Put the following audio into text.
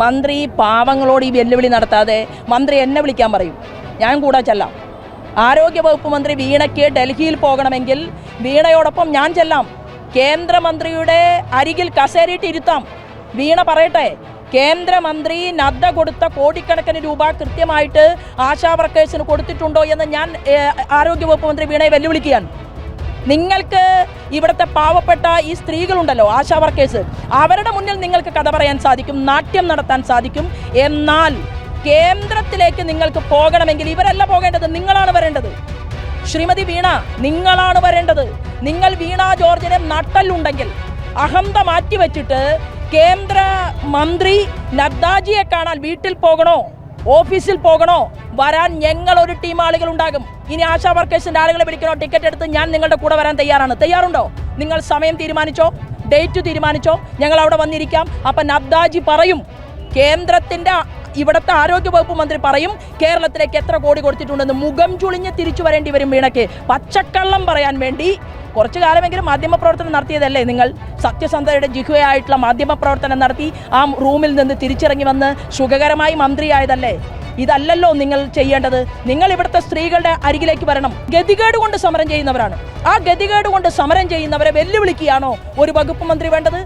മന്ത്രി പാവങ്ങളോട് ഈ വെല്ലുവിളി നടത്താതെ മന്ത്രി എന്നെ വിളിക്കാൻ പറയും, ഞാൻ കൂടെ ചെല്ലാം. ആരോഗ്യവകുപ്പ് മന്ത്രി വീണയ്ക്ക് ഡൽഹിയിൽ പോകണമെങ്കിൽ വീണയോടൊപ്പം ഞാൻ ചെല്ലാം. കേന്ദ്രമന്ത്രിയുടെ അരികിൽ കസേരയിട്ട് ഇരുത്താം. വീണ പറയട്ടെ, കേന്ദ്രമന്ത്രി നദ്ദ കൊടുത്ത കോടിക്കണക്കിന് രൂപ കൃത്യമായിട്ട് ആശാ വർക്കേഴ്സിന് കൊടുത്തിട്ടുണ്ടോ എന്ന് ഞാൻ ആരോഗ്യവകുപ്പ് മന്ത്രി വീണയെ വെല്ലുവിളിക്കുകയാണ്. നിങ്ങൾക്ക് ഇവിടുത്തെ പാവപ്പെട്ട ഈ സ്ത്രീകളുണ്ടല്ലോ, ആശാ വർക്കേഴ്സ്, അവരുടെ മുന്നിൽ നിങ്ങൾക്ക് കഥ പറയാൻ സാധിക്കും, നാട്യം നടത്താൻ സാധിക്കും. എന്നാൽ കേന്ദ്രത്തിലേക്ക് നിങ്ങൾക്ക് പോകണമെങ്കിൽ ഇവരല്ല പോകേണ്ടത്, നിങ്ങളാണ് വരേണ്ടത്. ശ്രീമതി വീണ, നിങ്ങളാണ് വരേണ്ടത്. നിങ്ങൾ വീണ ജോർജിനെ നട്ടലുണ്ടെങ്കിൽ അഹന്ത മാറ്റിവെച്ചിട്ട് കേന്ദ്ര മന്ത്രി നദ്ദാജിയെ കാണാൻ വീട്ടിൽ പോകണോ, ഓഫീസിൽ പോകണോ, വരാൻ ഞങ്ങൾ ഒരു ടീം ആളുകൾ ഉണ്ടാകും. ഇനി ആശാ വർക്കേഴ്സിൻ്റെ ആളുകളെ വിളിക്കണോ, ടിക്കറ്റ് എടുത്ത് ഞാൻ നിങ്ങളുടെ കൂടെ വരാൻ തയ്യാറാണ്. തയ്യാറുണ്ടോ? നിങ്ങൾ സമയം തീരുമാനിച്ചോ, ഡേറ്റ് തീരുമാനിച്ചോ, ഞങ്ങൾ അവിടെ വന്നിരിക്കാം. അപ്പം നദ്ദാജി പറയും, കേന്ദ്രത്തിൻ്റെ ഇവിടുത്തെ ആരോഗ്യവകുപ്പ് മന്ത്രി പറയും കേരളത്തിലേക്ക് എത്ര കോടി കൊടുത്തിട്ടുണ്ടെന്ന്. മുഖം ചുളിഞ്ഞ് തിരിച്ചു വരേണ്ടി വരും വീണയ്ക്ക്. പച്ചക്കള്ളം പറയാൻ വേണ്ടി കുറച്ചു കാലമെങ്കിലും മാധ്യമപ്രവർത്തനം നടത്തിയതല്ലേ നിങ്ങൾ? സത്യസന്ധതയുടെ ജിഹ്വയായിട്ടുള്ള മാധ്യമപ്രവർത്തനം നടത്തി ആ റൂമിൽ നിന്ന് തിരിച്ചിറങ്ങി വന്ന് സുഖകരമായി മന്ത്രിയായതല്ലേ? ഇതല്ലല്ലോ നിങ്ങൾ ചെയ്യേണ്ടത്. നിങ്ങൾ ഇവിടുത്തെ സ്ത്രീകളുടെ അരികിലേക്ക് വരണം. ഗതികേട് കൊണ്ട് സമരം ചെയ്യുന്നവരാണ്. ആ ഗതികേട് കൊണ്ട് സമരം ചെയ്യുന്നവരെ വെല്ലുവിളിക്കുകയാണോ ഒരു വകുപ്പ് മന്ത്രി വേണ്ടത്?